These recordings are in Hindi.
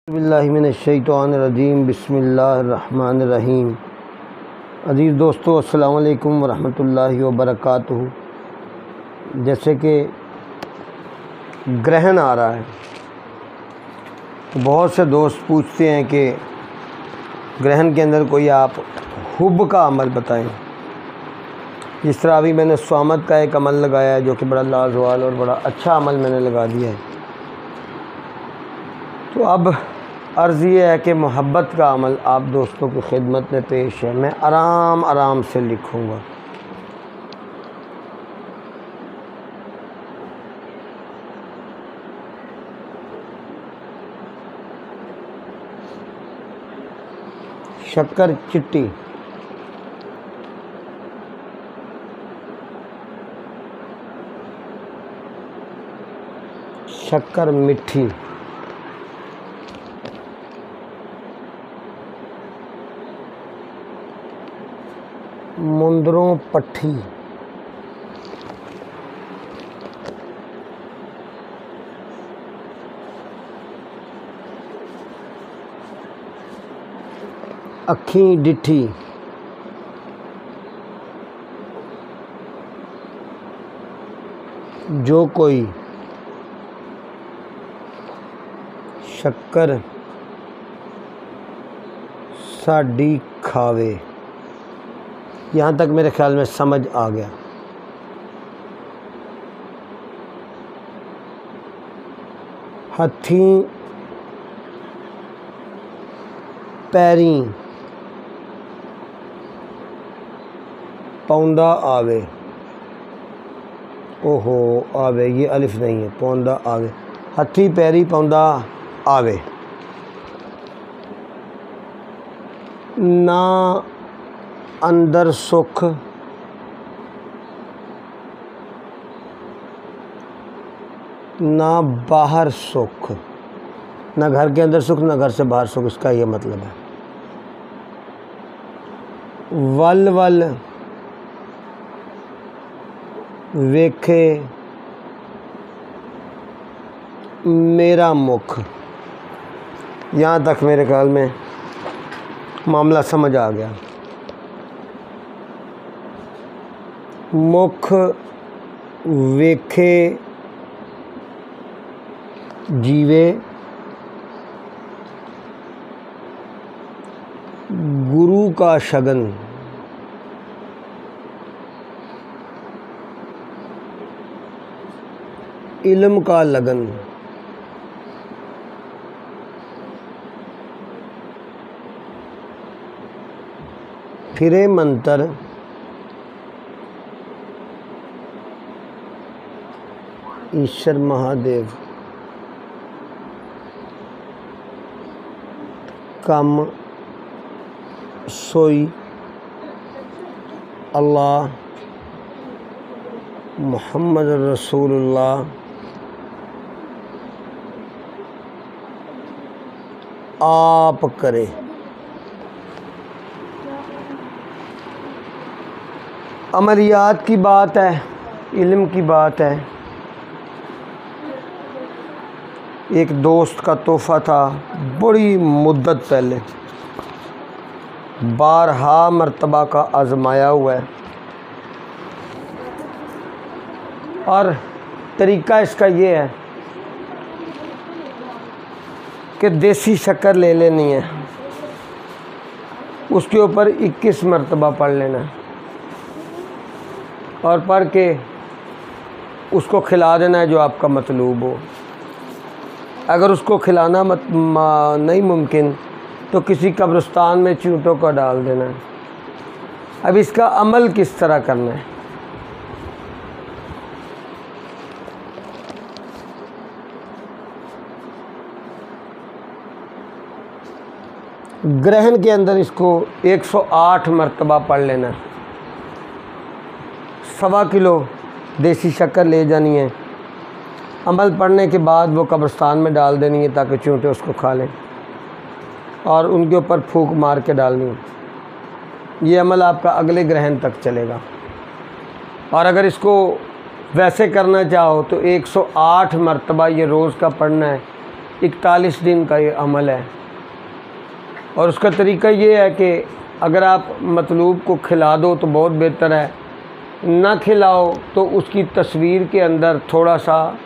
बिस्मिल्लाहिमिनश्शैतानिर्रजीम बिस्मिल्लाहिर्रहमानिर्रहीम। अज़ीज़ दोस्तों, अस्सलाम वालेकुम वरहमतुल्लाहि वबरकातुहू। जैसे कि ग्रहण आ रहा है तो बहुत से दोस्त पूछते हैं कि ग्रहण के अंदर कोई आप हुब का अमल बताएं। जिस तरह अभी मैंने स्वामत का एक अमल लगाया है जो कि बड़ा लाजवाल और बड़ा अच्छा अमल मैंने लगा दिया है। तो अब अर्ज़ ये है कि मोहब्बत का अमल आप दोस्तों की खिदमत में पेश है। मैं आराम आराम से लिखूँगा। शक्कर चिट्टी, शक्कर मिठी, मुंदरों पट्ठी, अखी डिठी, जो कोई शक्कर साडी खावे। यहाँ तक मेरे ख्याल में समझ आ गया। हथी पैरी पौंदा आवे। ओहो, आवे ये अलिफ नहीं है, पौंदा आवे। हथी पैरी पौंदा आवे। ना अंदर सुख ना बाहर सुख, ना घर के अंदर सुख ना घर से बाहर सुख, इसका ये मतलब है। वल वल वेखे मेरा मुख। यहाँ तक मेरे ख्याल में मामला समझ आ गया। मुख वेखे जीवे, गुरु का शगन। इल्म का लगन। फिरे मंतर ईश्वर महादेव। कम सोई अल्लाह मुहम्मद रसूलुल्लाह आप करे। अमलियात की बात है, इल्म की बात है। एक दोस्त का तोहफ़ा था बड़ी मुद्दत पहले, बारहा मर्तबा का आजमाया हुआ है और तरीका इसका ये है कि देसी शक्कर ले लेनी है, उसके ऊपर 21 मर्तबा पढ़ लेना है और पढ़ के उसको खिला देना है जो आपका मतलूब हो। अगर उसको खिलाना नहीं मुमकिन तो किसी कब्रिस्तान में चींटों का डाल देना है। अब इसका अमल किस तरह करना है? ग्रहण के अंदर इसको 108 मर्तबा पढ़ लेना है। 1.25 किलो देसी शक्कर ले जानी है। अमल पढ़ने के बाद वो कब्रिस्तान में डाल देनी है ताकि चूंटे उसको खा लें और उनके ऊपर फूंक मार के डालनी है। ये अमल आपका अगले ग्रहण तक चलेगा। और अगर इसको वैसे करना चाहो तो 108 मरतबा ये रोज़ का पढ़ना है 41 दिन का ये अमल है। और उसका तरीका ये है कि अगर आप मतलूब को खिला दो तो बहुत बेहतर है, ना खिलाओ तो उसकी तस्वीर के अंदर थोड़ा सा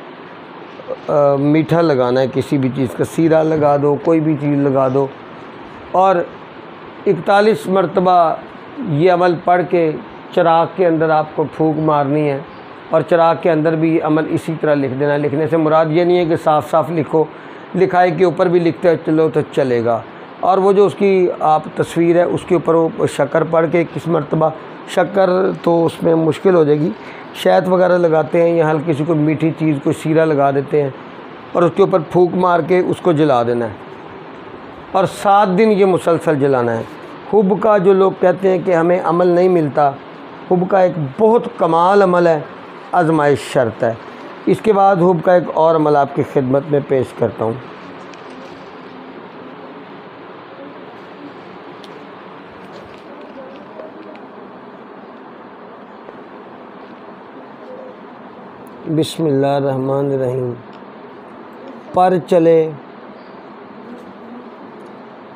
मीठा लगाना है, किसी भी चीज़ का सीरा लगा दो, कोई भी चीज़ लगा दो, और 41 मरतबा ये अमल पढ़ के चिराग के अंदर आपको फूंक मारनी है। और चिराग के अंदर भी ये अमल इसी तरह लिख देना है। लिखने से मुराद ये नहीं है कि साफ़ साफ़ लिखो, लिखाई के ऊपर भी लिखते चलो तो चलेगा। और वो जो उसकी आप तस्वीर है उसके ऊपर वो शक्कर पढ़ के 21 मरतबा, शक्कर तो उसमें मुश्किल हो जाएगी, शहद वगैरह लगाते हैं या हल्की सी कोई मीठी चीज़, कोई सीरा लगा देते हैं और उसके ऊपर फूंक मार के उसको जला देना है। और 7 दिन ये मुसलसल जलाना है। हुब का जो लोग कहते हैं कि हमें अमल नहीं मिलता, हुब का एक बहुत कमाल अमल है, आजमाइश शर्त है। इसके बाद हुब का एक और अमल आपकी खिदमत में पेश करता हूँ। बिस्मिल्लाहिर्रहमानिर्रहीम। पर चले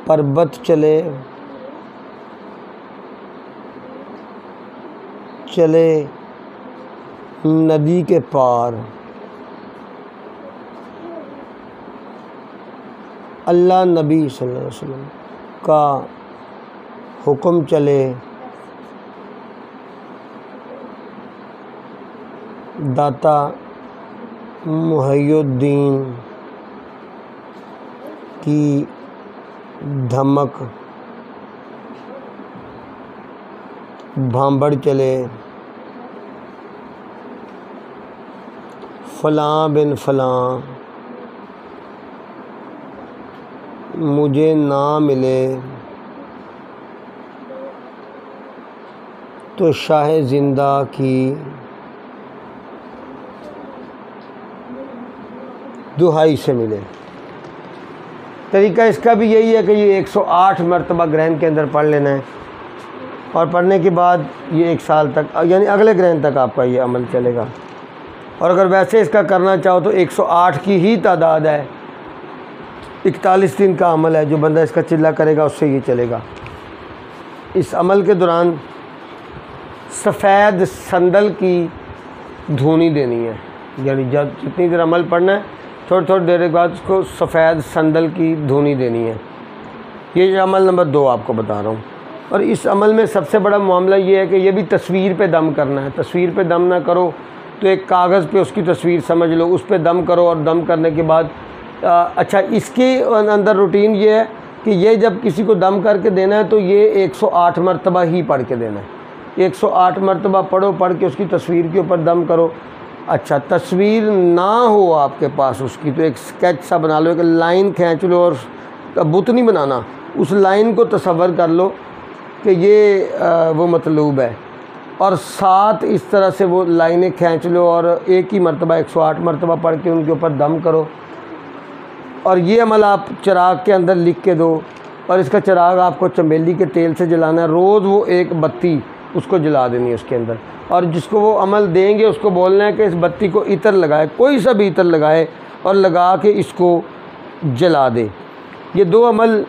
पर्वत चले, चले नदी के पार, अल्लाह नबी सल्लल्लाहु अलैहि वसल्लम का हुक्म चले, दाता मुहय्युद्दीन की धमक भांबड़ चले, फ़लाँ बिन फ़लाँ मुझे ना मिले तो शाह ज़िंदा की दुहाई से मिले। तरीका इसका भी यही है कि ये 108 मरतबा ग्रहण के अंदर पढ़ लेना है और पढ़ने के बाद ये 1 साल तक, यानी अगले ग्रहण तक आपका ये अमल चलेगा। और अगर वैसे इसका करना चाहो तो 108 की ही तादाद है, 41 दिन का अमल है। जो बंदा इसका चिल्ला करेगा उससे ये चलेगा। इस अमल के दौरान सफ़ेद संदल की धुनी देनी है, यानी जब जितनी देर अमल पढ़ना है थोड़ी थोड़ी देर के बाद उसको सफ़ेद संदल की धुनी देनी है। ये अमल नंबर 2 आपको बता रहा हूँ। और इस अमल में सबसे बड़ा मामला ये है कि ये भी तस्वीर पे दम करना है। तस्वीर पे दम ना करो तो एक कागज़ पे उसकी तस्वीर समझ लो, उस पे दम करो और दम करने के बाद अच्छा, इसके अंदर रूटीन ये है कि ये जब किसी को दम करके देना है तो ये 108 मरतबा ही पढ़ के देना है। 108 मरतबा पढ़ो, पढ़ के उसकी तस्वीर के ऊपर दम करो। अच्छा, तस्वीर ना हो आपके पास उसकी तो एक स्केच सा बना लो, एक लाइन खींच लो, और बुत नहीं बनाना, उस लाइन को तसव्वुर कर लो कि ये वो मतलूब है, और 7 इस तरह से वो लाइनें खींच लो और एक ही मरतबा 108 मरतबा पढ़ के उनके ऊपर दम करो। और ये अमल आप चिराग के अंदर लिख के दो, और इसका चिराग आपको चमेली के तेल से जलाना है। रोज़ वो एक बत्ती उसको जला देनी है उसके अंदर, और जिसको वो अमल देंगे उसको बोलना है कि इस बत्ती को इतर लगाए, कोई सा भी इतर लगाए, और लगा के इसको जला दे। ये 2 अमल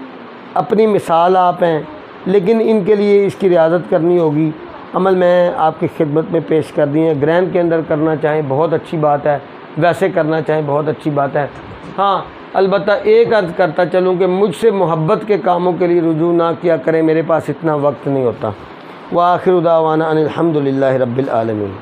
अपनी मिसाल आप हैं, लेकिन इनके लिए इसकी रियाज़त करनी होगी। अमल मैं आपकी खिदमत में पेश कर दी है। ग्रहण के अंदर करना चाहें बहुत अच्छी बात है, वैसे करना चाहें बहुत अच्छी बात है। हाँ, अलबत्ता एक अर्ज़ करता चलूँ कि मुझसे मोहब्बत के कामों के लिए रुजू ना किया करें, मेरे पास इतना वक्त नहीं होता। व आखिर दावाना अनिल हम्दुलिल्लाहि रब्बिल आलमीन।